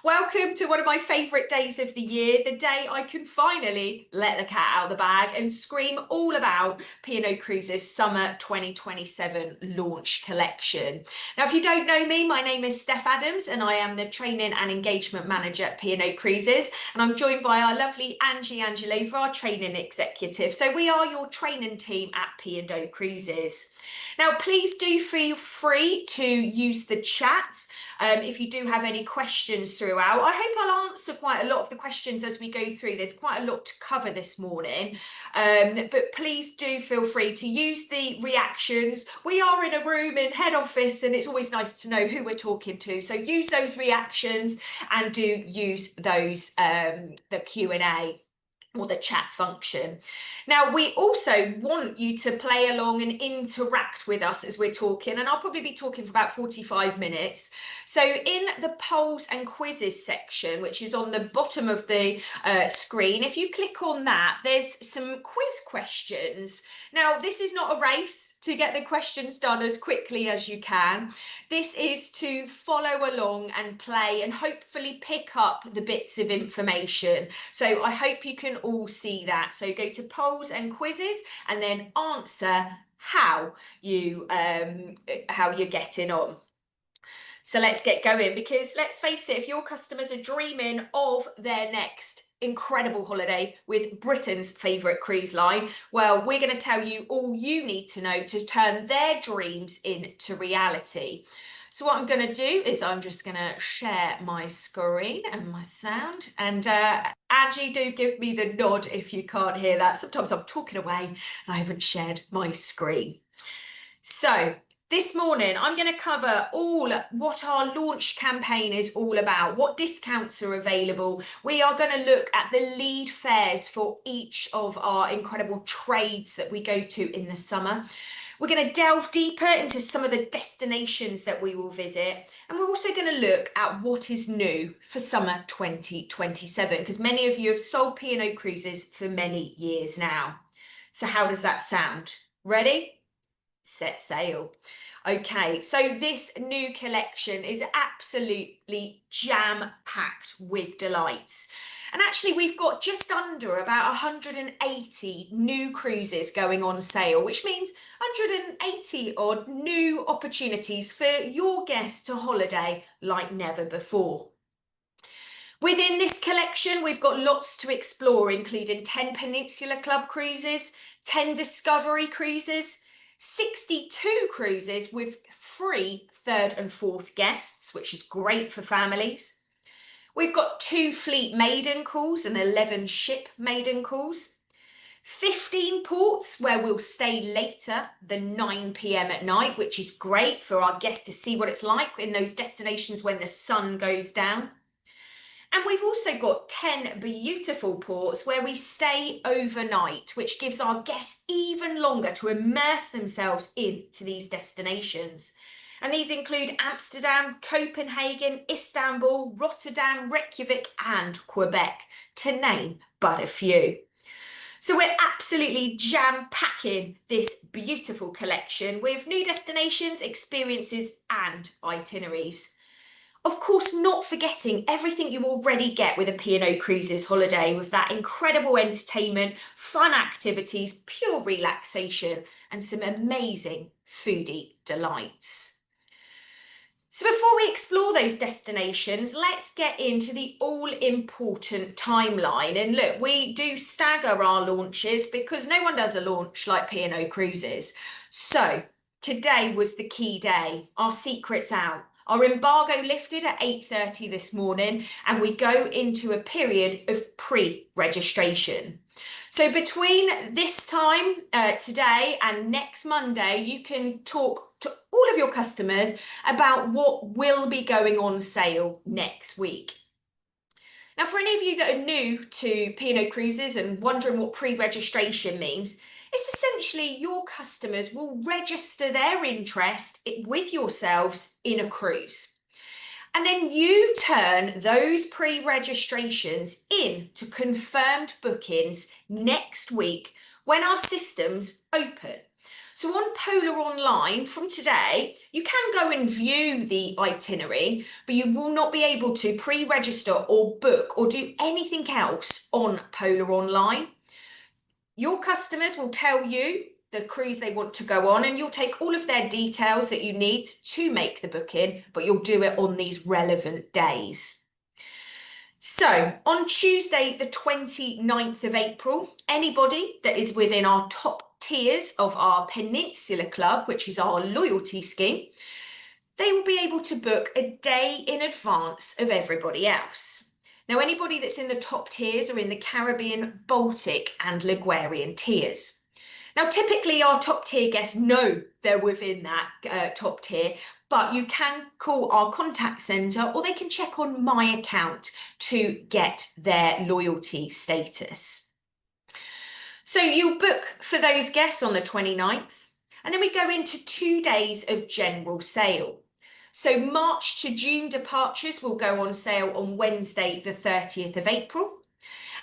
Welcome to one of my favourite days of the year, the day I can finally let the cat out of the bag and scream all about P&O Cruises Summer 2027 launch collection. Now, if you don't know me, my name is Steph Adams and I am the Training and Engagement Manager at P&O Cruises, and I'm joined by our lovely Angie Angelova, our Training Executive. So we are your training team at P&O Cruises. Now, please do feel free to use the chat if you do have any questions throughout. I hope I'll answer quite a lot of the questions as we go through. There's quite a lot to cover this morning, but please do feel free to use the reactions. We are in a room in head office and it's always nice to know who we're talking to. So use those reactions and do use those, the Q&A. Or the chat function. Now, we also want you to play along and interact with us as we're talking, and I'll probably be talking for about 45 minutes. So in the polls and quizzes section, which is on the bottom of the screen, if you click on that, there's some quiz questions. Now, this is not a race to get the questions done as quickly as you can. This is to follow along and play and hopefully pick up the bits of information. So I hope you can all see that. So go to polls and quizzes and then answer how you're getting on. So let's get going, because let's face it, if your customers are dreaming of their next incredible holiday with Britain's favourite cruise line, well, we're going to tell you all you need to know to turn their dreams into reality. So what I'm going to do is I'm just going to share my screen and my sound, and Angie, do give me the nod if you can't hear that. Sometimes I'm talking away and I haven't shared my screen. So this morning, I'm going to cover all what our launch campaign is all about, what discounts are available. We are going to look at the lead fares for each of our incredible trades that we go to in the summer. We're going to delve deeper into some of the destinations that we will visit. And we're also going to look at what is new for summer 2027, because many of you have sold P&O Cruises for many years now. So how does that sound? Ready? Set sail. Okay, so this new collection is absolutely jam-packed with delights. And actually, we've got just under about 180 new cruises going on sale, which means 180 odd new opportunities for your guests to holiday like never before. Within this collection, we've got lots to explore, including 10 Peninsula Club cruises, 10 Discovery cruises, 62 cruises with free third and fourth guests, which is great for families. We've got 2 fleet maiden calls and 11 ship maiden calls. 15 ports where we'll stay later than 9 p.m. at night, which is great for our guests to see what it's like in those destinations when the sun goes down. And we've also got 10 beautiful ports where we stay overnight, which gives our guests even longer to immerse themselves into these destinations. And these include Amsterdam, Copenhagen, Istanbul, Rotterdam, Reykjavik, and Quebec, to name but a few. So we're absolutely jam-packing this beautiful collection with new destinations, experiences, and itineraries. Of course, not forgetting everything you already get with a P&O Cruises holiday, with that incredible entertainment, fun activities, pure relaxation, and some amazing foodie delights. So before we explore those destinations, let's get into the all-important timeline. And look, we do stagger our launches because no one does a launch like P&O Cruises. So today was the key day. Our secret's out. Our embargo lifted at 8:30 this morning, and we go into a period of pre-registration. So between this time today and next Monday, you can talk to all of your customers about what will be going on sale next week. Now, for any of you that are new to P&O Cruises and wondering what pre-registration means, it's essentially your customers will register their interest with yourselves in a cruise. And then you turn those pre-registrations into confirmed bookings next week when our systems open. So on Polar Online from today, you can go and view the itinerary, but you will not be able to pre-register or book or do anything else on Polar Online. Your customers will tell you the cruise they want to go on, and you'll take all of their details that you need to make the booking, but you'll do it on these relevant days. So on Tuesday, the 29th of April, anybody that is within our top tiers of our Peninsula Club, which is our loyalty scheme, they will be able to book a day in advance of everybody else. Now, anybody that's in the top tiers are in the Caribbean, Baltic and Liguerian tiers. Now, typically our top tier guests know they're within that top tier, but you can call our contact centre or they can check on my account to get their loyalty status. So you'll book for those guests on the 29th, and then we go into 2 days of general sale. So March to June departures will go on sale on Wednesday, the 30th of April.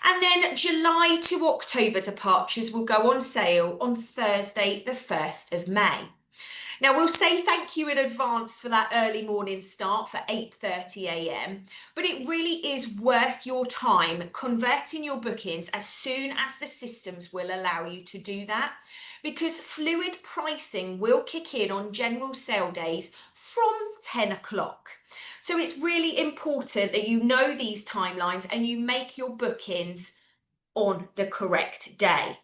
And then July to October departures will go on sale on Thursday, the 1st of May. Now, we'll say thank you in advance for that early morning start for 8:30 a.m, but it really is worth your time converting your bookings as soon as the systems will allow you to do that, because fluid pricing will kick in on general sale days from 10 o'clock. So it's really important that you know these timelines and you make your bookings on the correct day.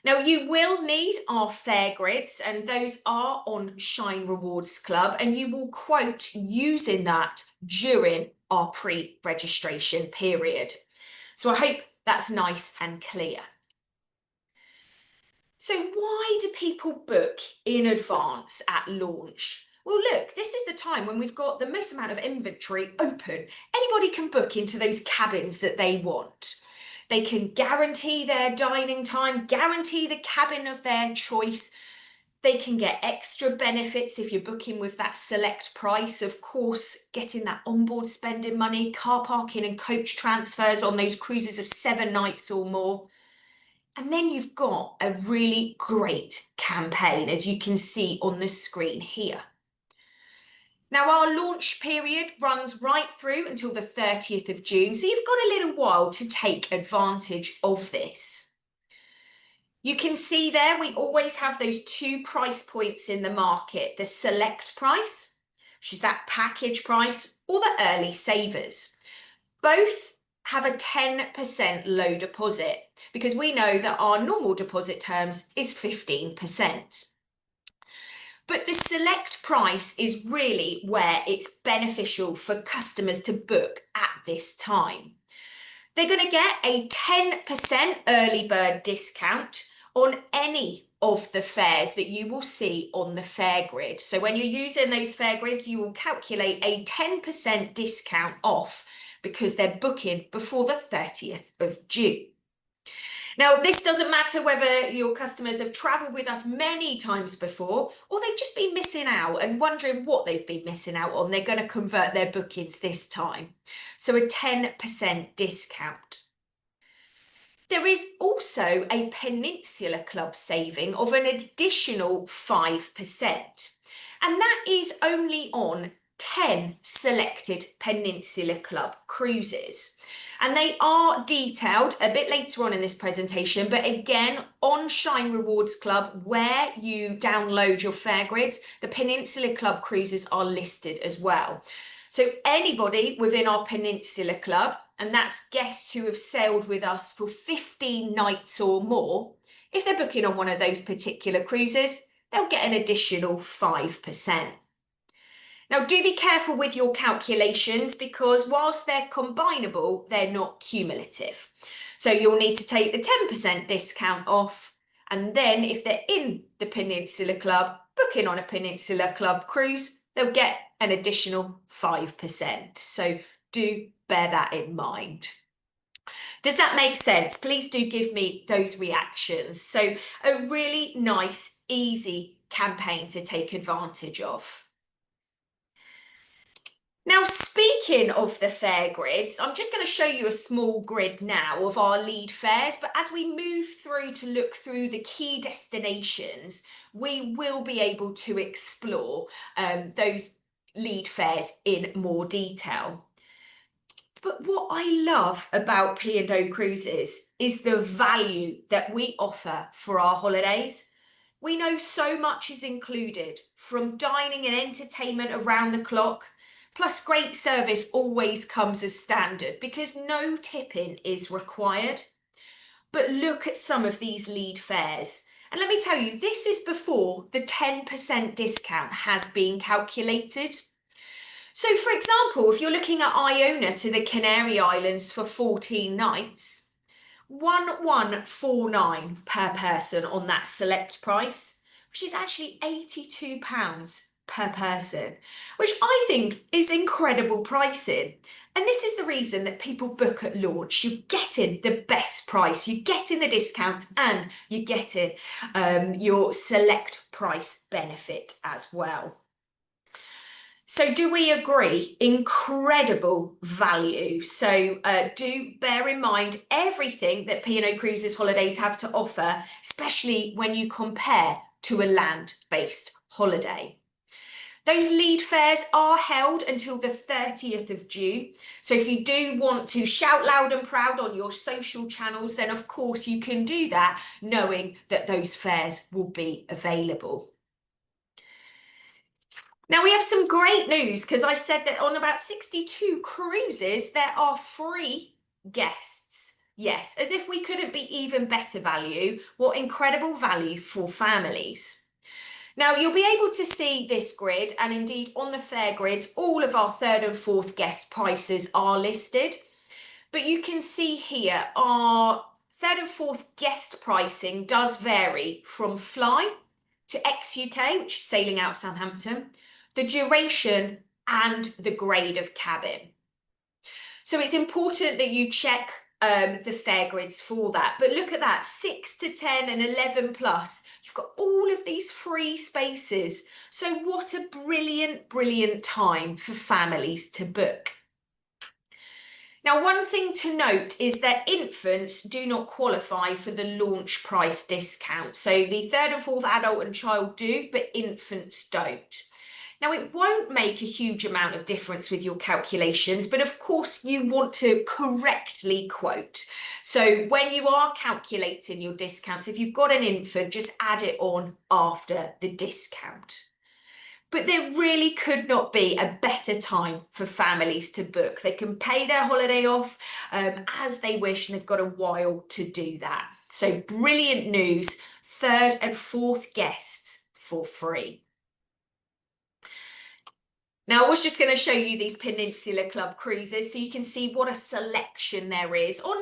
Now, you will need our fare grids, and those are on Shine Rewards Club, and you will quote using that during our pre-registration period. So I hope that's nice and clear. So why do people book in advance at launch? Well, look, this is the time when we've got the most amount of inventory open. Anybody can book into those cabins that they want. They can guarantee their dining time, guarantee the cabin of their choice. They can get extra benefits if you're booking with that select price. Of course, getting that onboard spending money, car parking and coach transfers on those cruises of 7 nights or more. And then you've got a really great campaign, as you can see on the screen here. Now, our launch period runs right through until the 30th of June, so you've got a little while to take advantage of this. You can see there we always have those 2 price points in the market, the select price, which is that package price, or the early savers. Both have a 10% low deposit, because we know that our normal deposit terms is 15%. But the select price is really where it's beneficial for customers to book at this time. They're going to get a 10% early bird discount on any of the fares that you will see on the fare grid. So when you're using those fare grids, you will calculate a 10% discount off because they're booking before the 30th of June. Now, this doesn't matter whether your customers have travelled with us many times before or they've just been missing out and wondering what they've been missing out on. They're going to convert their bookings this time. So a 10% discount. There is also a Peninsula Club saving of an additional 5%. And that is only on 10 selected Peninsula Club cruises. And they are detailed a bit later on in this presentation, but again, on Shine Rewards Club, where you download your fare grids, the Peninsula Club cruises are listed as well. So anybody within our Peninsula Club, and that's guests who have sailed with us for 15 nights or more, if they're booking on one of those particular cruises, they'll get an additional 5%. Now, do be careful with your calculations because whilst they're combinable, they're not cumulative. So you'll need to take the 10% discount off. And then if they're in the Peninsula Club, booking on a Peninsula Club cruise, they'll get an additional 5%. So do bear that in mind. Does that make sense? Please do give me those reactions. So a really nice, easy campaign to take advantage of. Now, speaking speaking of the fare grids, I'm just going to show you a small grid now of our lead fares, but as we move through to look through the key destinations, we will be able to explore those lead fares in more detail. But what I love about P&O Cruises is the value that we offer for our holidays. We know so much is included, from dining and entertainment around the clock, plus great service always comes as standard because no tipping is required. But look at some of these lead fares. And let me tell you, this is before the 10% discount has been calculated. So for example, if you're looking at Iona to the Canary Islands for 14 nights, 1149 per person on that select price, which is actually £82 per person, which I think is incredible pricing. And this is the reason that people book at launch. You're getting the best price, you're getting the discounts, and you're getting your select price benefit as well. So do we agree? Incredible value. So do bear in mind everything that P&O Cruises holidays have to offer, especially when you compare to a land-based holiday. Those lead fares are held until the 30th of June. So if you do want to shout loud and proud on your social channels, then of course you can do that, knowing that those fares will be available. Now we have some great news, because I said that on about 62 cruises, there are free guests. Yes, as if we couldn't be even better value. What incredible value for families. Now you'll be able to see this grid, and indeed on the fare grids, all of our third and fourth guest prices are listed. But you can see here our third and fourth guest pricing does vary from fly to ex-UK, which is sailing out Southampton, the duration and the grade of cabin. So it's important that you check the fare grids for that. But look at that, 6 to 10 and 11 plus. You've got all of these free spaces. So what a brilliant, brilliant time for families to book. Now, one thing to note is that infants do not qualify for the launch price discount. So the third and fourth adult and child do, but infants don't. Now, it won't make a huge amount of difference with your calculations, but of course you want to correctly quote. So when you are calculating your discounts, if you've got an infant, just add it on after the discount. But there really could not be a better time for families to book. They can pay their holiday off as they wish, and they've got a while to do that. So brilliant news, third and fourth guests for free. Now, I was just going to show you these Peninsula Club cruises so you can see what a selection there is on,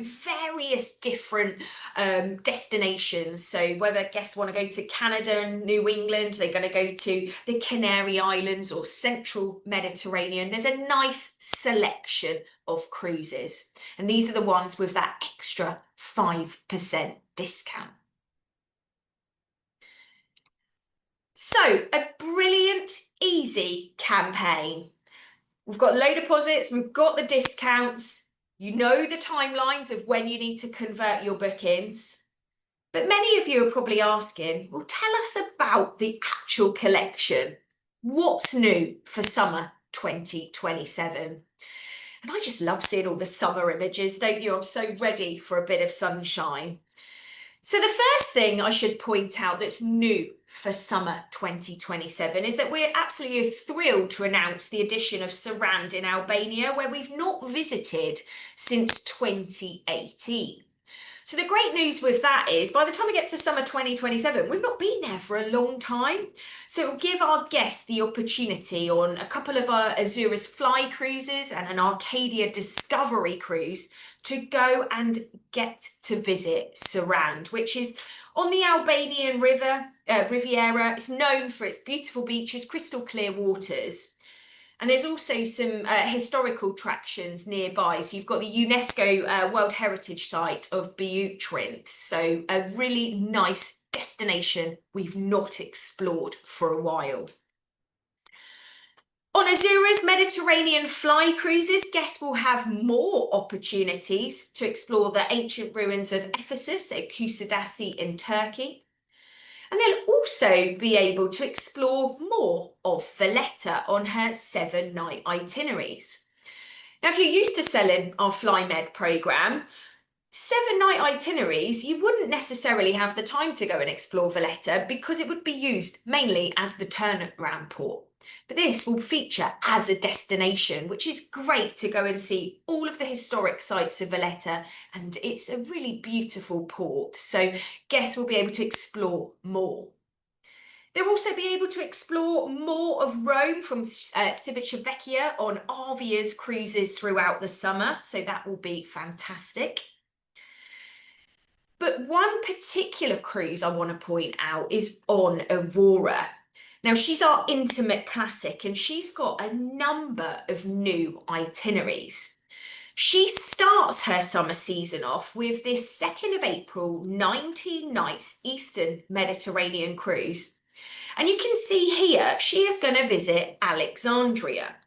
various different destinations. So whether guests want to go to Canada and New England, they're going to go to the Canary Islands or Central Mediterranean. There's a nice selection of cruises. And these are the ones with that extra 5% discount. So a brilliant, easy campaign. We've got low deposits, we've got the discounts, you know the timelines of when you need to convert your bookings. But many of you are probably asking, well, tell us about the actual collection. What's new for summer 2027? And I just love seeing all the summer images, don't you? I'm so ready for a bit of sunshine. So the first thing I should point out that's new for summer 2027 is that we're absolutely thrilled to announce the addition of Sarand in Albania, where we've not visited since 2018. So the great news with that is by the time we get to summer 2027, we've not been there for a long time. So it will give our guests the opportunity on a couple of our Azurus Fly cruises and an Arcadia Discovery cruise to go and get to visit Sarand, which is on the Albanian Riviera. It's known for its beautiful beaches, crystal clear waters. And there's also some historical attractions nearby. So you've got the UNESCO World Heritage Site of Beutrint. So a really nice destination we've not explored for a while. On Azura's Mediterranean Fly Cruises, guests will have more opportunities to explore the ancient ruins of Ephesus at Kusadasi in Turkey. And they'll also be able to explore more of Valletta on her 7-night itineraries. Now, if you're used to selling our FlyMed programme, 7-night itineraries, you wouldn't necessarily have the time to go and explore Valletta because it would be used mainly as the turnaround port. But this will feature as a destination, which is great to go and see all of the historic sites of Valletta, and it's a really beautiful port, so guests will be able to explore more. They'll also be able to explore more of Rome from Civitavecchia on Arvia's cruises throughout the summer, so that will be fantastic. But one particular cruise I want to point out is on Aurora. Now, she's our intimate classic and she's got a number of new itineraries. She starts her summer season off with this 2nd of April, 19 nights Eastern Mediterranean cruise. And you can see here, she is going to visit Alexandria.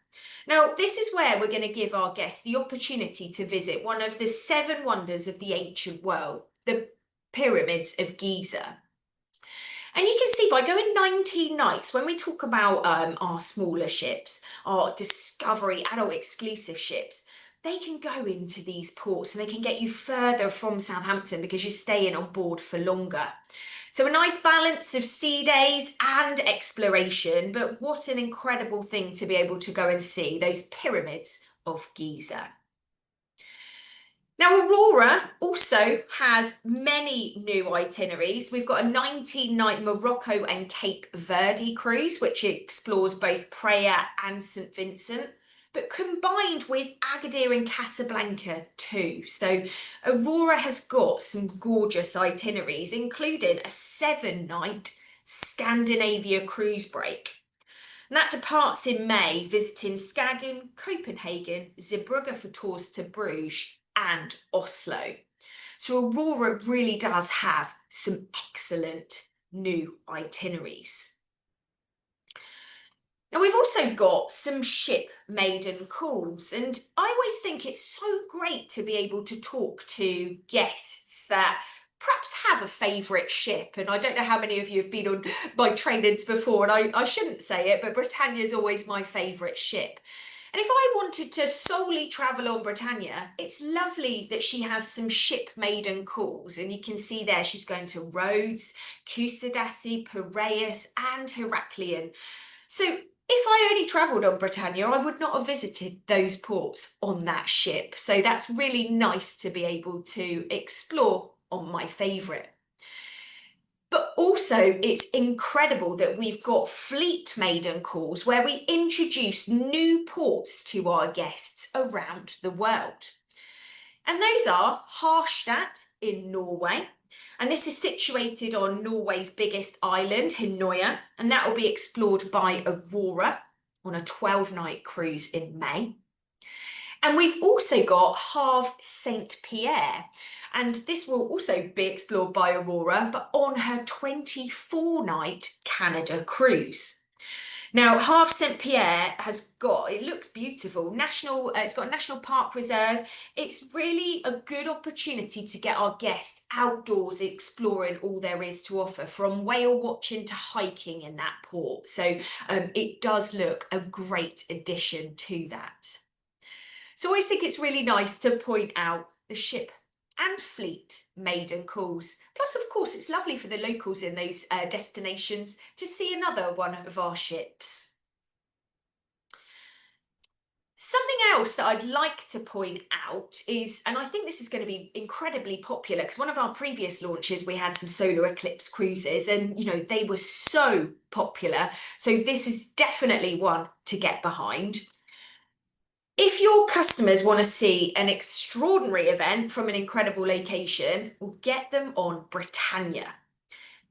Now, this is where we're going to give our guests the opportunity to visit one of the 7 wonders of the ancient world, the pyramids of Giza. And you can see by going 19 nights, when we talk about our smaller ships, our Discovery adult exclusive ships, they can go into these ports and they can get you further from Southampton because you're staying on board for longer. So a nice balance of sea days and exploration, but what an incredible thing to be able to go and see those pyramids of Giza. Now, Aurora also has many new itineraries. We've got a 19-night Morocco and Cape Verde cruise, which explores both Praia and St. Vincent, but combined with Agadir and Casablanca too. So Aurora has got some gorgeous itineraries, including a 7-night Scandinavia cruise break. And that departs in May, visiting Skagen, Copenhagen, Zeebrugge for tours to Bruges, and Oslo. So Aurora really does have some excellent new itineraries. Now, we've also got some ship maiden calls, and I always think it's so great to be able to talk to guests that perhaps have a favourite ship. And I don't know how many of you have been on my trainings before, and I shouldn't say it, but Britannia is always my favourite ship. And if I wanted to solely travel on Britannia, it's lovely that she has some ship maiden calls. And you can see there she's going to Rhodes, Kusadasi, Piraeus and Heraklion. So if I only travelled on Britannia, I would not have visited those ports on that ship. So that's really nice to be able to explore on my favourite. But also, it's incredible that we've got fleet maiden calls where we introduce new ports to our guests around the world. And those are Harstad in Norway. And this is situated on Norway's biggest island, Hinnøya, and that will be explored by Aurora on a 12-night cruise in May. And we've also got Havre Saint Pierre, and this will also be explored by Aurora, but on her 24-night Canada cruise. Now, Havre Saint Pierre has got, it looks beautiful, it's got a national park reserve. It's really a good opportunity to get our guests outdoors exploring all there is to offer, from whale watching to hiking in that port. So it does look a great addition to that. So I always think it's really nice to point out the ship and fleet maiden calls. Plus, of course, it's lovely for the locals in those destinations to see another one of our ships. Something else that I'd like to point out is, and I think this is going to be incredibly popular, because one of our previous launches, we had some solar eclipse cruises and, you know, they were so popular. So this is definitely one to get behind. If your customers want to see an extraordinary event from an incredible location, we'll get them on Britannia.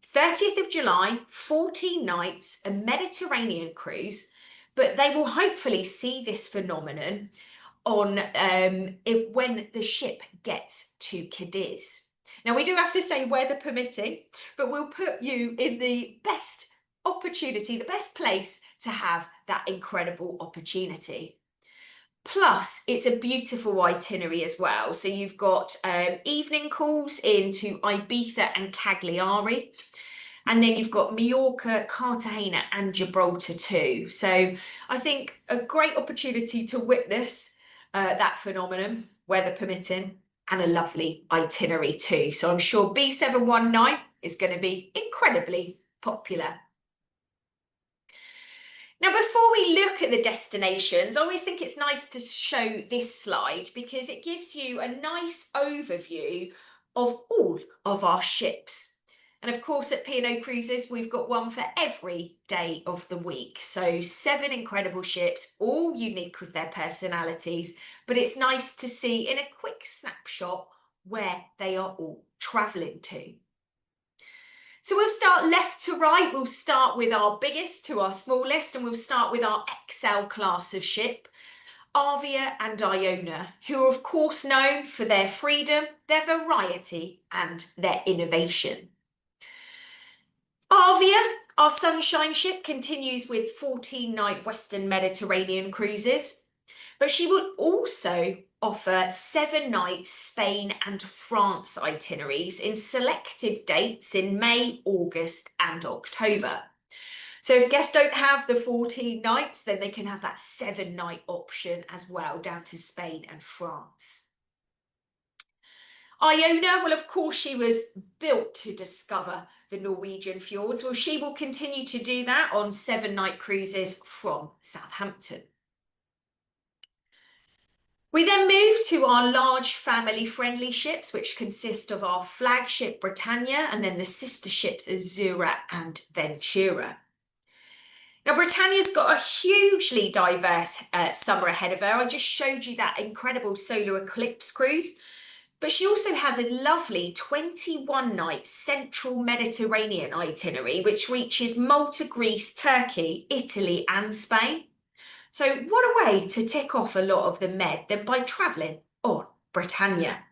30th of July, 14 nights, a Mediterranean cruise, but they will hopefully see this phenomenon on when the ship gets to Cadiz. Now, we do have to say weather permitting, but we'll put you in the best opportunity, the best place to have that incredible opportunity. Plus, it's a beautiful itinerary as well. So you've got evening calls into Ibiza and Cagliari. And then you've got Mallorca, Cartagena, and Gibraltar too. So I think a great opportunity to witness that phenomenon, weather permitting, and a lovely itinerary too. So I'm sure B719 is going to be incredibly popular. Now, before we look at the destinations, I always think it's nice to show this slide because it gives you a nice overview of all of our ships. And of course, at P&O Cruises, we've got one for every day of the week. So 7 incredible ships, all unique with their personalities, but it's nice to see in a quick snapshot where they are all travelling to. So we'll start left to right. We'll start with our biggest to our smallest, and we'll start with our XL class of ship, Avia and Iona, who are of course known for their freedom, their variety, and their innovation. Avia, our sunshine ship, continues with 14-night Western Mediterranean cruises, but she will also offer 7-night Spain and France itineraries in selected dates in May, August, and October. So if guests don't have the 14 nights, then they can have that 7-night option as well, down to Spain and France. Iona, well, of course, she was built to discover the Norwegian fjords. Well, she will continue to do that on 7-night cruises from Southampton. We then move to our large family-friendly ships, which consist of our flagship Britannia and then the sister ships Azura and Ventura. Now, Britannia's got a hugely diverse summer ahead of her. I just showed you that incredible solar eclipse cruise. But she also has a lovely 21-night central Mediterranean itinerary, which reaches Malta, Greece, Turkey, Italy, and Spain. So what a way to tick off a lot of the Med than by travelling on Britannia.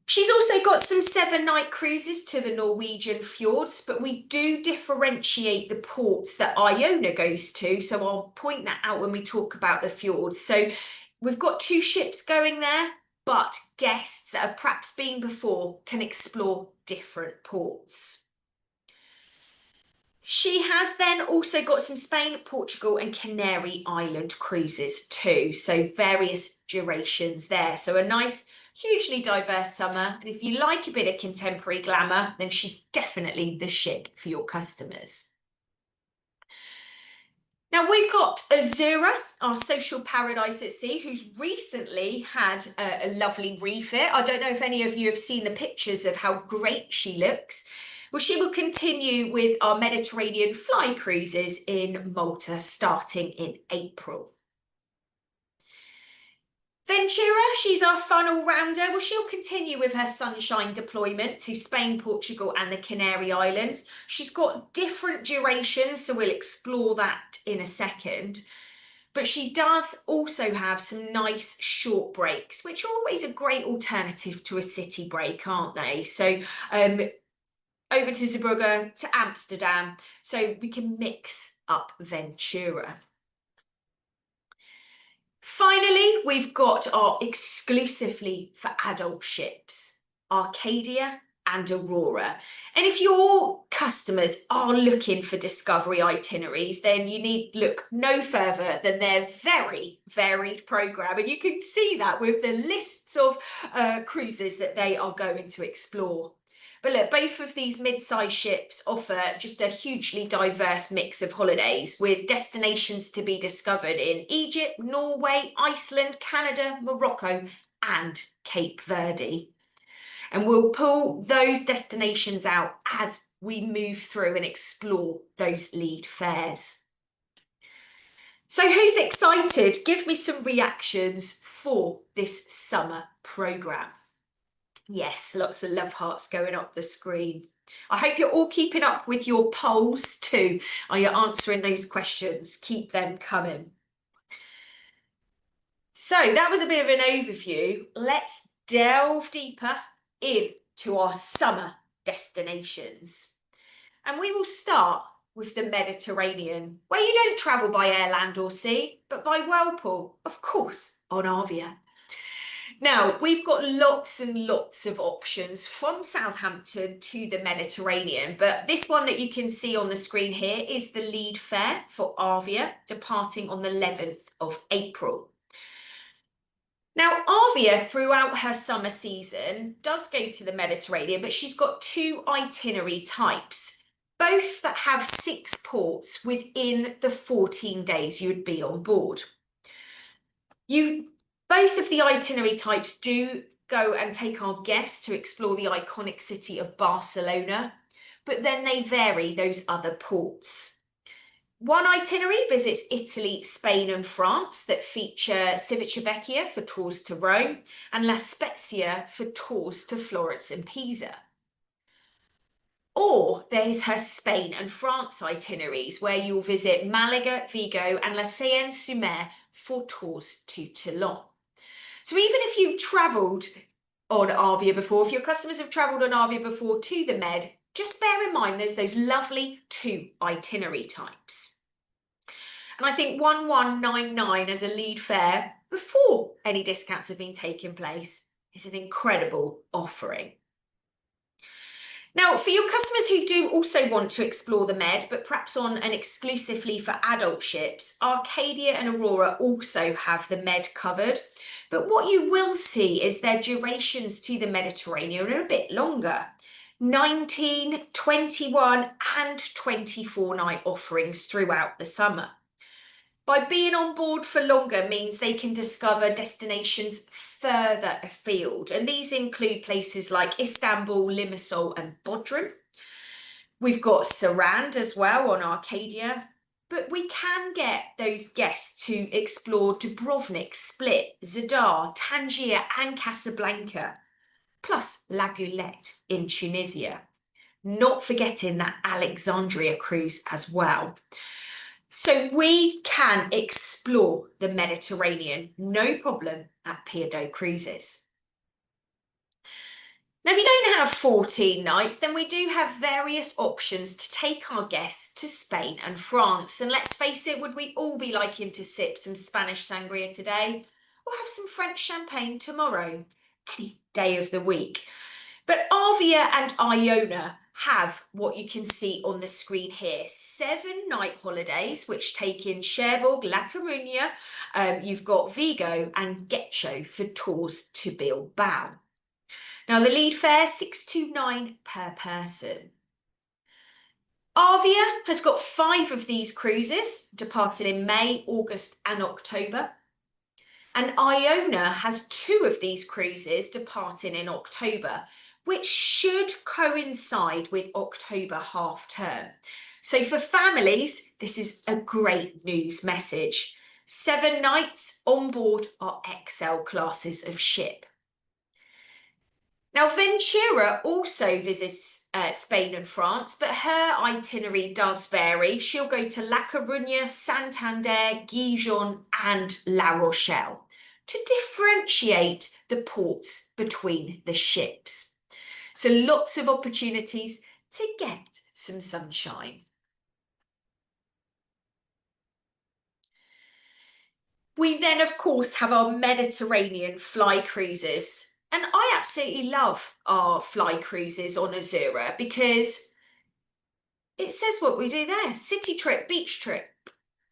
She's also got some 7-night cruises to the Norwegian fjords, but we do differentiate the ports that Iona goes to. So I'll point that out when we talk about the fjords. So we've got 2 ships going there, but guests that have perhaps been before can explore different ports. She has then also got some Spain, Portugal and Canary Island cruises too, so various durations there. So a nice, hugely diverse summer, and if you like a bit of contemporary glamour, then she's definitely the ship for your customers. Now we've got Azura, our social paradise at sea, who's recently had a lovely refit. I don't know if any of you have seen the pictures of how great she looks. Well, she will continue with our Mediterranean fly cruises in Malta starting in April. Ventura, she's our fun all-rounder. Well, she'll continue with her sunshine deployment to Spain, Portugal and the Canary Islands. She's got different durations, so we'll explore that in a second. But she does also have some nice short breaks, which are always a great alternative to a city break, aren't they? So over to Zeebrugge, to Amsterdam, so we can mix up Ventura. Finally, we've got our exclusively for adult ships, Arcadia and Aurora. And if your customers are looking for discovery itineraries, then you need look no further than their very varied programme. And you can see that with the lists of cruises that they are going to explore. But look, both of these mid-sized ships offer just a hugely diverse mix of holidays with destinations to be discovered in Egypt, Norway, Iceland, Canada, Morocco and Cape Verde. And we'll pull those destinations out as we move through and explore those lead fares. So who's excited? Give me some reactions for this summer programme. Yes, lots of love hearts going up the screen. I hope you're all keeping up with your polls too. Are you answering those questions? Keep them coming. So that was a bit of an overview. Let's delve deeper into our summer destinations. And we will start with the Mediterranean, where you don't travel by air, land or sea, but by whirlpool, of course, on Arvia. Now, we've got lots and lots of options from Southampton to the Mediterranean, but this one that you can see on the screen here is the lead fare for Arvia, departing on the 11th of April. Now, Arvia, throughout her summer season, does go to the Mediterranean, but she's got two itinerary types, both that have 6 ports within the 14 days you'd be on board. Both of the itinerary types do go and take our guests to explore the iconic city of Barcelona, but then they vary those other ports. One itinerary visits Italy, Spain and France that feature Civitavecchia for tours to Rome and La Spezia for tours to Florence and Pisa. Or there's her Spain and France itineraries where you'll visit Malaga, Vigo and La Seine-sur-Mer for tours to Toulon. So even if you've travelled on Arvia before, if your customers have travelled on Arvia before to the Med, just bear in mind there's those lovely 2 itinerary types. And I think 1199 as a lead fare before any discounts have been taking place is an incredible offering. Now, for your customers who do also want to explore the Med, but perhaps on an exclusively for adult ships, Arcadia and Aurora also have the Med covered. But what you will see is their durations to the Mediterranean are a bit longer. 19, 21 and 24 night offerings throughout the summer. By being on board for longer means they can discover destinations further afield, and these include places like Istanbul, Limassol and Bodrum. We've got Sarand as well on Arcadia, but we can get those guests to explore Dubrovnik, Split, Zadar, Tangier and Casablanca, plus La Goulette in Tunisia. Not forgetting that Alexandria cruise as well. So we can explore the Mediterranean, no problem, at P&O Cruises. Now, if you don't have 14 nights, then we do have various options to take our guests to Spain and France. And let's face it, would we all be liking to sip some Spanish sangria today or have some French champagne tomorrow? Any day of the week. But Arvia and Iona have what you can see on the screen here, 7-night holidays, which take in Cherbourg, La Coruña, you've got Vigo and Getxo for tours to Bilbao. Now the lead fare, 629 per person. Arvia has got 5 of these cruises departing in May, August and October. And Iona has 2 of these cruises departing in October, which should coincide with October half term. So for families, this is a great news message. 7 nights on board our XL classes of ship. Now, Ventura also visits Spain and France, but her itinerary does vary. She'll go to La Coruña, Santander, Gijón and La Rochelle to differentiate the ports between the ships. So lots of opportunities to get some sunshine. We then, of course, have our Mediterranean fly cruises. And I absolutely love our fly cruises on Azura because it says what we do there. City trip, beach trip,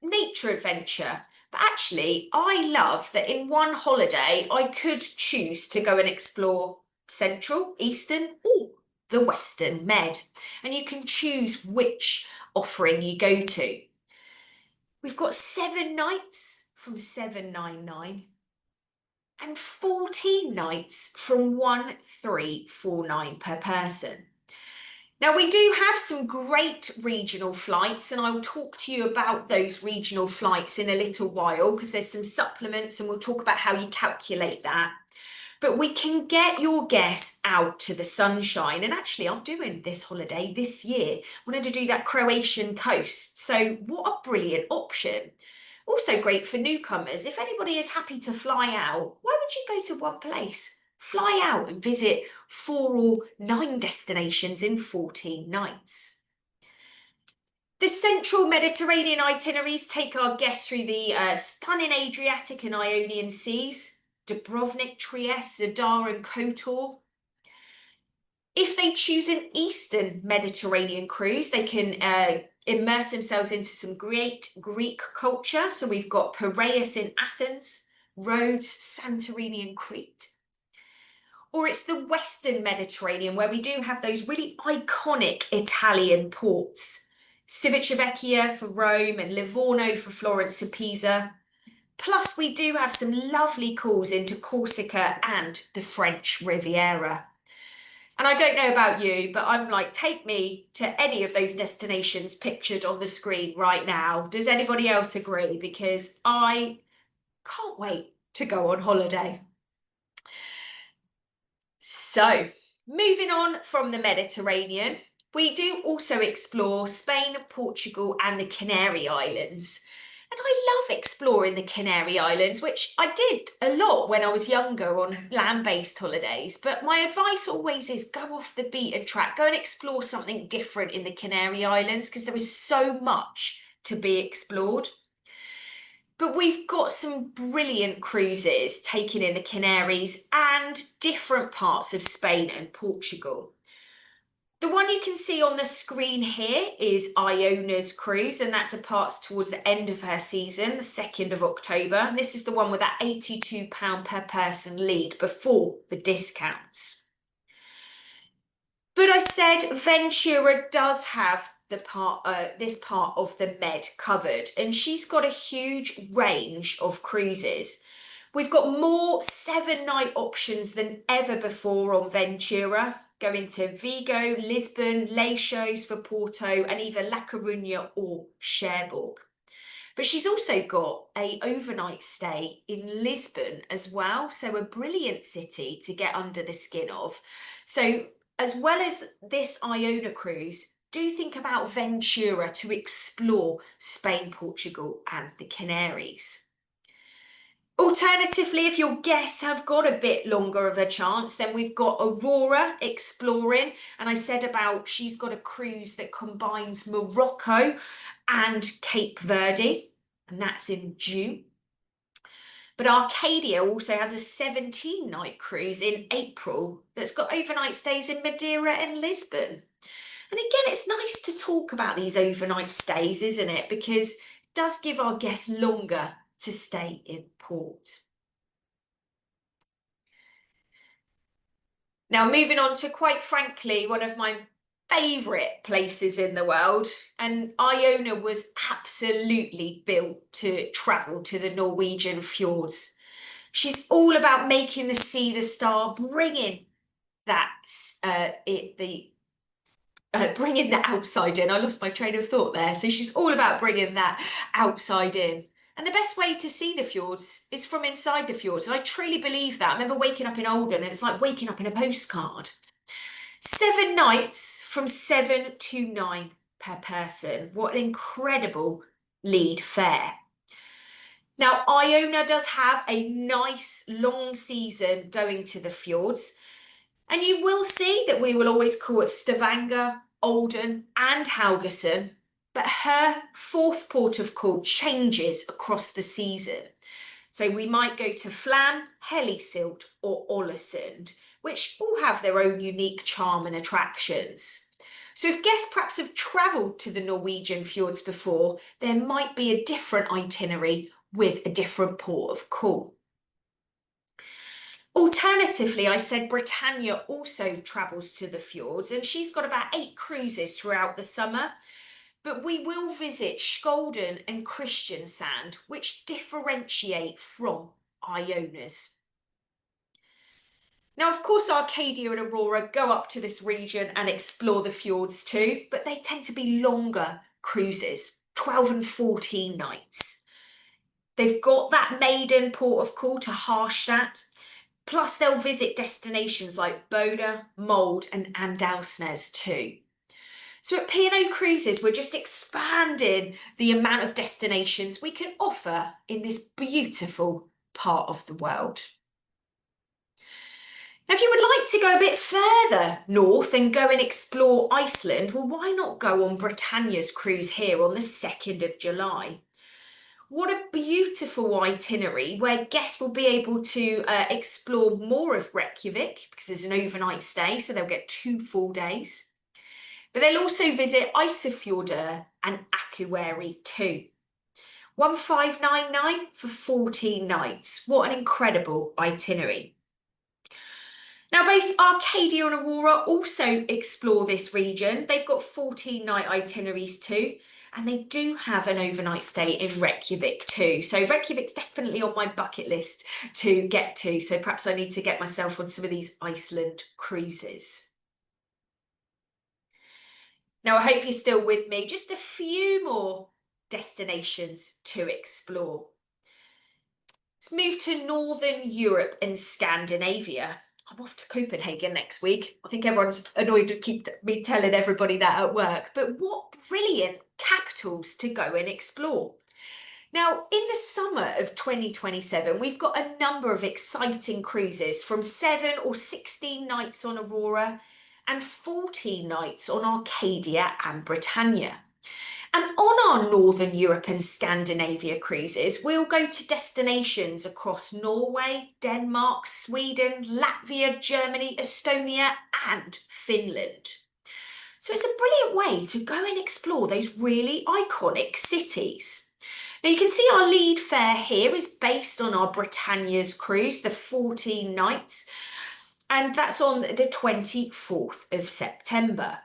nature adventure. But actually, I love that in one holiday, I could choose to go and explore Central, Eastern or the Western Med. And you can choose which offering you go to. We've got 7 nights from 799 and 14 nights from 1349 per person. Now we do have some great regional flights and I'll talk to you about those regional flights in a little while because there's some supplements and we'll talk about how you calculate that. But we can get your guests out to the sunshine. And actually, I'm doing this holiday this year. I wanted to do that Croatian coast. So what a brilliant option. Also great for newcomers. If anybody is happy to fly out, why would you go to one place? Fly out and visit 4 or 9 destinations in 14 nights. The central Mediterranean itineraries take our guests through the stunning Adriatic and Ionian seas, Dubrovnik, Trieste, Zadar and Kotor. If they choose an Eastern Mediterranean cruise, they can immerse themselves into some great Greek culture. So we've got Piraeus in Athens, Rhodes, Santorini and Crete. Or it's the Western Mediterranean, where we do have those really iconic Italian ports. Civitavecchia for Rome and Livorno for Florence and Pisa. Plus, we do have some lovely calls into Corsica and the French Riviera. And I don't know about you, but I'm like, take me to any of those destinations pictured on the screen right now. Does anybody else agree? Because I can't wait to go on holiday. So, moving on from the Mediterranean, we do also explore Spain, Portugal, and the Canary Islands. And I love exploring the Canary Islands, which I did a lot when I was younger on land-based holidays. But my advice always is go off the beaten track, go and explore something different in the Canary Islands because there is so much to be explored. But we've got some brilliant cruises taken in the Canaries and different parts of Spain and Portugal. The one you can see on the screen here is Iona's cruise, and that departs towards the end of her season, the 2nd of October. And this is the one with that £82 per person lead before the discounts. But I said Ventura does have this part of the Med covered, and she's got a huge range of cruises. We've got more 7-night options than ever before on Ventura, going to Vigo, Lisbon, Leixões for Porto, and either La Coruña or Cherbourg. But she's also got an overnight stay in Lisbon as well, so a brilliant city to get under the skin of. So as well as this Iona cruise, do think about Ventura to explore Spain, Portugal, and the Canaries. Alternatively, if your guests have got a bit longer of a chance, then we've got Aurora exploring. And I said about she's got a cruise that combines Morocco and Cape Verde, and that's in June. But Arcadia also has a 17-night cruise in April that's got overnight stays in Madeira and Lisbon. And again, it's nice to talk about these overnight stays, isn't it? Because it does give our guests longer to stay in port. Now, moving on to, quite frankly, one of my favourite places in the world, and Iona was absolutely built to travel to the Norwegian fjords. She's all about making the sea the star, bringing that bringing the outside in. I lost my train of thought there. So she's all about bringing that outside in. And the best way to see the fjords is from inside the fjords. And I truly believe that. I remember waking up in Oldham and it's like waking up in a postcard. 7 nights from 7 to 9 per person. What an incredible lead fare. Now, Iona does have a nice long season going to the fjords. And you will see that we will always call it Stavanger, Olden and Haugesund, but her 4th port of call changes across the season. So we might go to Flam, Helisild or Ålesund, which all have their own unique charm and attractions. So if guests perhaps have travelled to the Norwegian fjords before, there might be a different itinerary with a different port of call. Alternatively, I said Britannia also travels to the fjords, and she's got about 8 cruises throughout the summer. But we will visit Skjolden and Kristiansand, which differentiate from Iona's. Now, of course, Arcadia and Aurora go up to this region and explore the fjords too, but they tend to be longer cruises, 12 and 14 nights. They've got that maiden port of call to Harstad. Plus, they'll visit destinations like Bodø, Molde and Andalsnes too. So at P&O Cruises, we're just expanding the amount of destinations we can offer in this beautiful part of the world. Now, if you would like to go a bit further north and go and explore Iceland, well, why not go on Britannia's cruise here on the 2nd of July? What a beautiful itinerary where guests will be able to explore more of Reykjavik because there's an overnight stay, so they'll get 2 full days. But they'll also visit Isafjordur and Akureyri too. 1599 for 14 nights. What an incredible itinerary. Now, both Arcadia and Aurora also explore this region. They've got 14-night itineraries too, and they do have an overnight stay in Reykjavik too. So Reykjavik's definitely on my bucket list to get to. So perhaps I need to get myself on some of these Iceland cruises. Now, I hope you're still with me. Just a few more destinations to explore. Let's move to Northern Europe and Scandinavia. I'm off to Copenhagen next week. I think everyone's annoyed to keep me telling everybody that at work, but what brilliant capitals to go and explore. Now, in the summer of 2027, we've got a number of exciting cruises from 7 or 16 nights on Aurora and 14 nights on Arcadia and Britannia. And on our Northern Europe and Scandinavia cruises, we'll go to destinations across Norway, Denmark, Sweden, Latvia, Germany, Estonia, and Finland. So it's a brilliant way to go and explore those really iconic cities. Now you can see our lead fare here is based on our Britannia's cruise, the 14 nights, and that's on the 24th of September.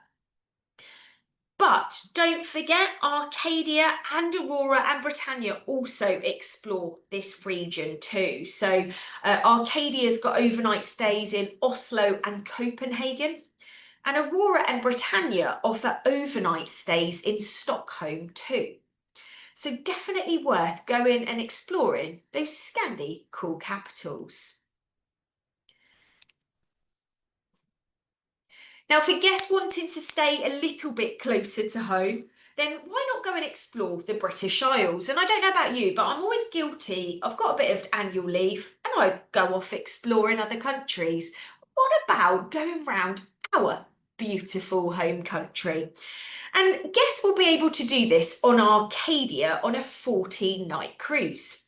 But don't forget, Arcadia and Aurora and Britannia also explore this region too. So Arcadia's got overnight stays in Oslo and Copenhagen, and Aurora and Britannia offer overnight stays in Stockholm too. So definitely worth going and exploring those Scandi cool capitals. Now, for guests wanting to stay a little bit closer to home, then why not go and explore the British Isles? And I don't know about you, but I'm always guilty. I've got a bit of annual leave and I go off exploring other countries. What about going round our beautiful home country? And guests will be able to do this on Arcadia on a 14-night cruise.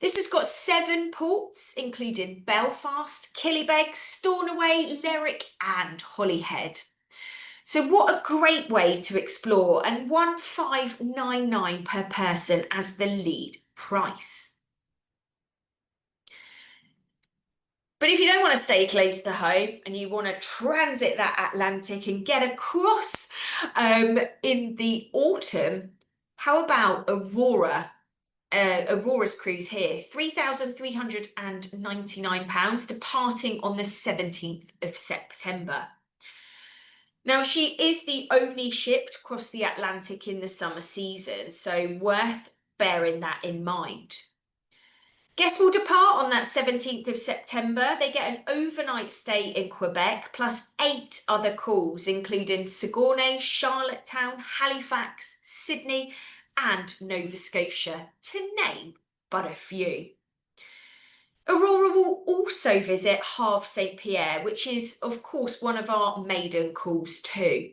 This has got 7 ports, including Belfast, Killybegs, Stornoway, Lerwick and Holyhead. So what a great way to explore, and 1599 per person as the lead price. But if you don't want to stay close to home and you want to transit that Atlantic and get across in the autumn, how about Aurora? Aurora's cruise here, £3,399, departing on the 17th of September. Now, she is the only ship to cross the Atlantic in the summer season, so worth bearing that in mind. Guests will depart on that 17th of September. They get an overnight stay in Quebec, plus 8 other calls, including Sigourney, Charlottetown, Halifax, Sydney, and Nova Scotia, to name but a few. Aurora will also visit Havre Saint Pierre, which is, of course, one of our maiden calls too.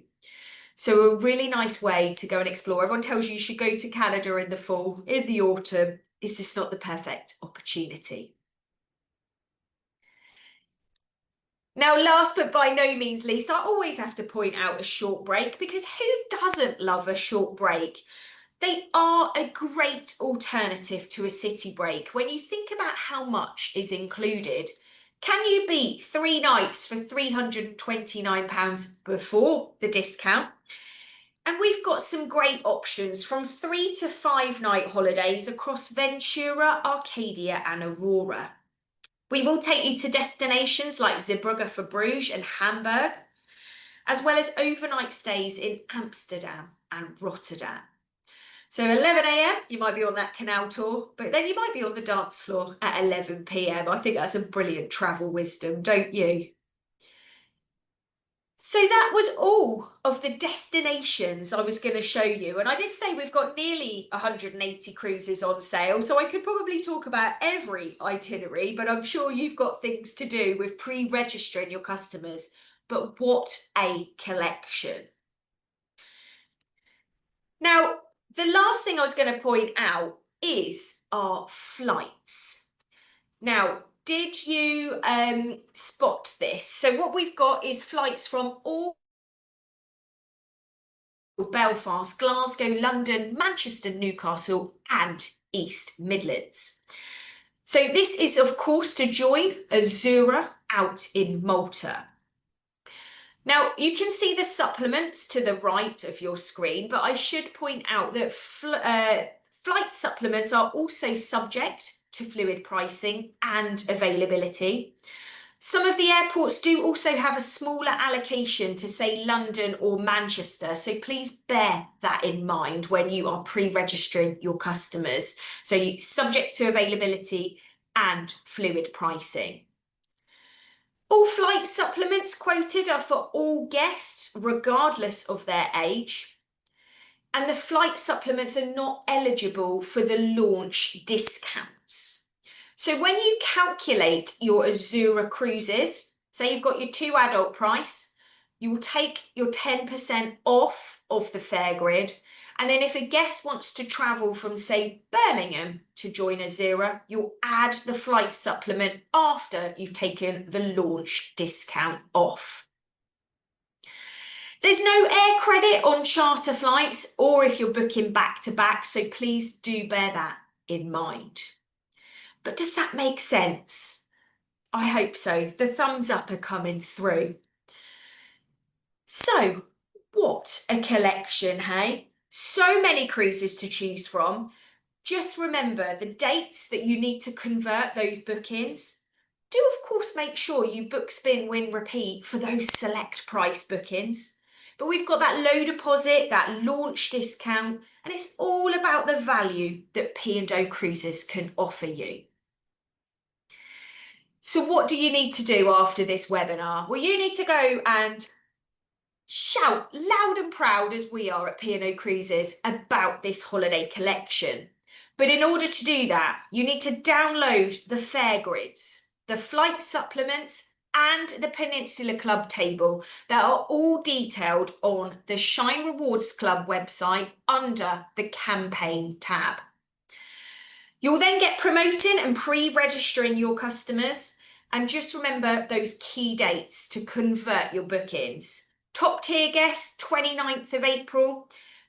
So a really nice way to go and explore. Everyone tells you should go to Canada in the fall, in the autumn. Is this not the perfect opportunity? Now, last but by no means least, I always have to point out a short break, because who doesn't love a short break? They are a great alternative to a city break. When you think about how much is included, can you beat 3 nights for £329 before the discount? And we've got some great options from 3 to 5 night holidays across Ventura, Arcadia and Aurora. We will take you to destinations like Zeebrugge for Bruges and Hamburg, as well as overnight stays in Amsterdam and Rotterdam. So 11 a.m, you might be on that canal tour, but then you might be on the dance floor at 11 p.m. I think that's a brilliant travel wisdom, don't you? So that was all of the destinations I was going to show you. And I did say we've got nearly 180 cruises on sale, so I could probably talk about every itinerary, but I'm sure you've got things to do with pre-registering your customers. But what a collection. Now, the last thing I was going to point out is our flights. Now, did you spot this? So what we've got is flights from all Belfast, Glasgow, London, Manchester, Newcastle, and East Midlands. So this is, of course, to join Azura out in Malta. Now, you can see the supplements to the right of your screen, but I should point out that flight supplements are also subject to fluid pricing and availability. Some of the airports do also have a smaller allocation to, say, London or Manchester, so please bear that in mind when you are pre-registering your customers. So subject to availability and fluid pricing. All flight supplements quoted are for all guests, regardless of their age. And the flight supplements are not eligible for the launch discounts. So when you calculate your Azura cruises, say you've got your 2 adult price, you will take your 10% off of the fare grid. And then if a guest wants to travel from, say, Birmingham to join Azura, you'll add the flight supplement after you've taken the launch discount off. There's no air credit on charter flights or if you're booking back to back, so please do bear that in mind. But does that make sense? I hope so. The thumbs up are coming through. So, what a collection, hey? So many cruises to choose from. Just remember the dates that you need to convert those bookings. Do, of course, make sure you book, spin, win, repeat for those select price bookings. But we've got that low deposit, that launch discount, and it's all about the value that P&O Cruises can offer you. So what do you need to do after this webinar? Well, you need to go and shout loud and proud as we are at P&O Cruises about this holiday collection. But in order to do that, you need to download the fare grids, the flight supplements, and the Peninsula Club table that are all detailed on the Shine Rewards Club website under the campaign tab. You'll then get promoting and pre-registering your customers. And just remember those key dates to convert your bookings. Top tier guests, 29th of April,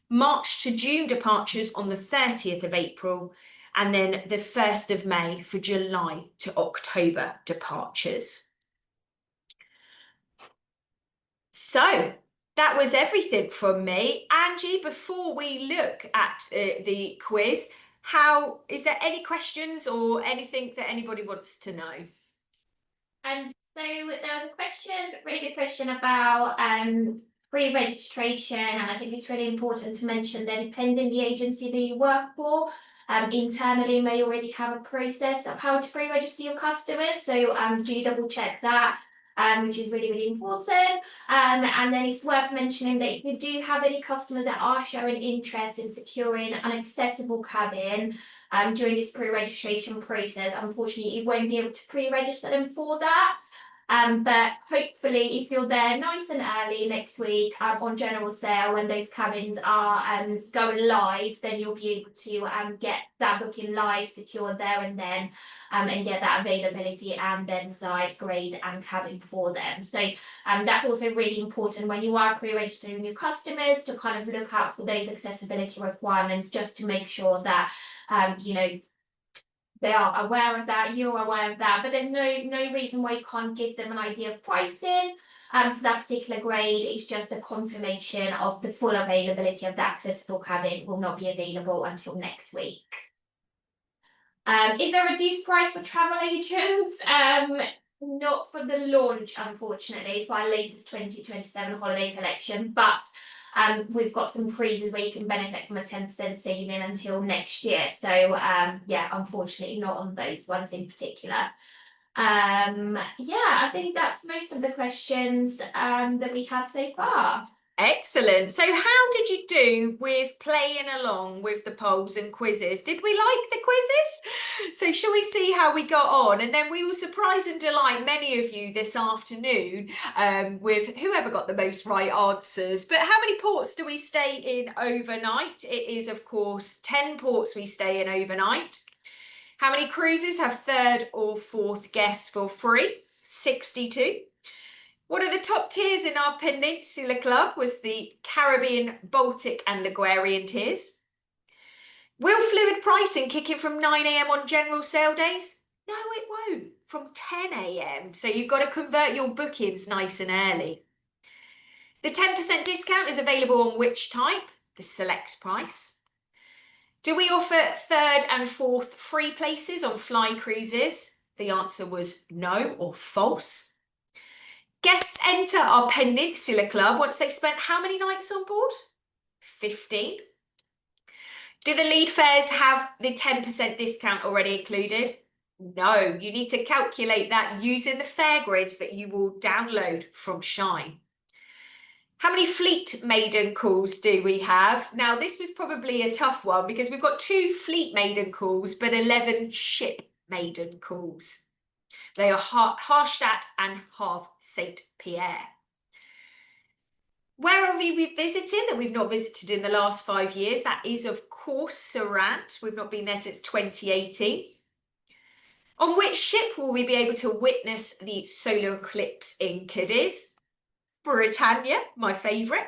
March to June departures on the 30th of April, and then the 1st of May for July to October departures. So that was everything from me. Angie, before we look at the quiz, is there any questions or anything that anybody wants to know? So there was a question, really good question about pre-registration, and I think it's really important to mention that depending the agency that you work for, internally may already have a process of how to pre-register your customers. So do double check that, which is really, really important. And then it's worth mentioning that if you do have any customers that are showing interest in securing an accessible cabin, during this pre-registration process, unfortunately, you won't be able to pre-register them for that. But hopefully, if you're there nice and early next week on general sale when those cabins are going live, then you'll be able to get that booking live, secured there and then, and get that availability and then decide grade and cabin for them. So that's also really important when you are pre-registering your customers to kind of look out for those accessibility requirements, just to make sure that you know, they are aware of that, you're aware of that, but there's no reason why you can't give them an idea of pricing for that particular grade. It's just a confirmation of the full availability of the accessible cabin will not be available until next week. Is there a reduced price for travel agents? Not for the launch, unfortunately, for our latest 2027 holiday collection, but we've got some cruises where you can benefit from a 10% saving until next year. So yeah, unfortunately not on those ones in particular. Yeah, I think that's most of the questions that we had so far. Excellent. So how did you do with playing along with the polls and quizzes? Did we like the quizzes? So shall we see how we got on? And then we will surprise and delight many of you this afternoon with whoever got the most right answers. But how many ports do we stay in overnight? It is, of course, 10 ports we stay in overnight. How many cruises have third or fourth guests for free? 62. One of the top tiers in our Peninsula Club was the Caribbean, Baltic and Ligurian tiers. Will fluid pricing kick in from 9 a.m. on general sale days? No, it won't. From 10 a.m. So you've got to convert your bookings nice and early. The 10% discount is available on which type? The select price. Do we offer third and fourth free places on fly cruises? The answer was no or false. Guests enter our Peninsula Club once they've spent how many nights on board? 15. Do the lead fares have the 10% discount already included? No, you need to calculate that using the fare grids that you will download from Shine. How many fleet maiden calls do we have? Now, this was probably a tough one because we've got 2 fleet maiden calls, but 11 ship maiden calls. They are Harstadt and Havre Saint-Pierre. Where are we visiting that we've not visited in the last 5 years? That is, of course, Sorrent. We've not been there since 2018. On which ship will we be able to witness the solar eclipse in Cadiz? Britannia, my favourite.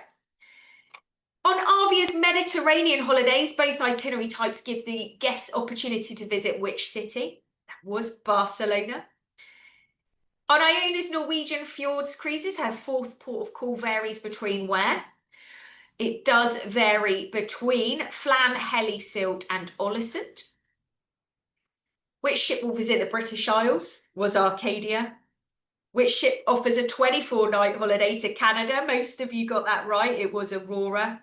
On Arvia's Mediterranean holidays, both itinerary types give the guests opportunity to visit which city? That was Barcelona. On Iona's Norwegian Fjords cruises, her fourth port of call varies between where? It does vary between Flam, Helisilt and Ålesund. Which ship will visit the British Isles? Was Arcadia. Which ship offers a 24-night holiday to Canada? Most of you got that right. It was Aurora.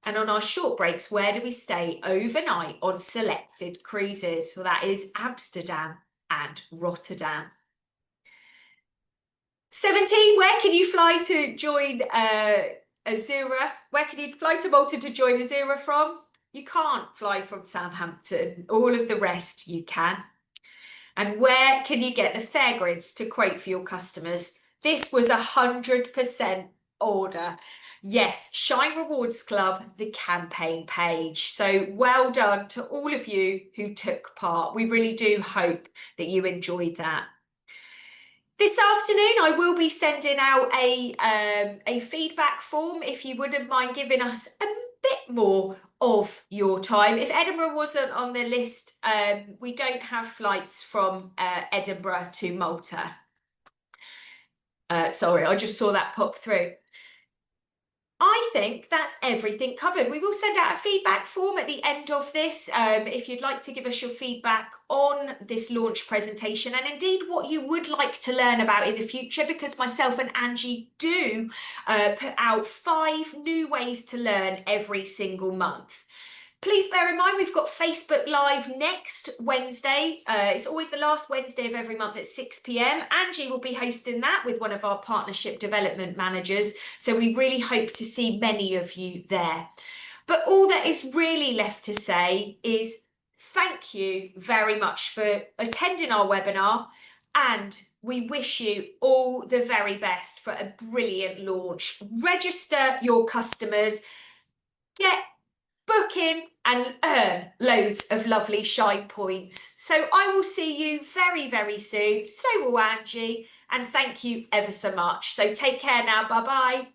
And on our short breaks, where do we stay overnight on selected cruises? Well, that is Amsterdam and Rotterdam. 17, where can you fly to join Azura? Where can you fly to Malta to join Azura from? You can't fly from Southampton. All of the rest you can. And where can you get the fare grids to quote for your customers? This was 100% order. Yes, Shine Rewards Club, the campaign page. So well done to all of you who took part. We really do hope that you enjoyed that. This afternoon, I will be sending out a feedback form if you wouldn't mind giving us a bit more of your time. If Edinburgh wasn't on the list, we don't have flights from Edinburgh to Malta. Sorry, I just saw that pop through. I think that's everything covered. We will send out a feedback form at the end of this if you'd like to give us your feedback on this launch presentation and indeed what you would like to learn about in the future, because myself and Angie do put out 5 new ways to learn every single month. Please bear in mind we've got Facebook Live next Wednesday. It's always the last Wednesday of every month at 6 p.m. Angie will be hosting that with one of our partnership development managers. So we really hope to see many of you there. But all that is really left to say is thank you very much for attending our webinar, and we wish you all the very best for a brilliant launch. Register your customers, get booking and earn loads of lovely Shine points. So I will see you very, very soon. So will Angie. And thank you ever so much. So take care now. Bye-bye.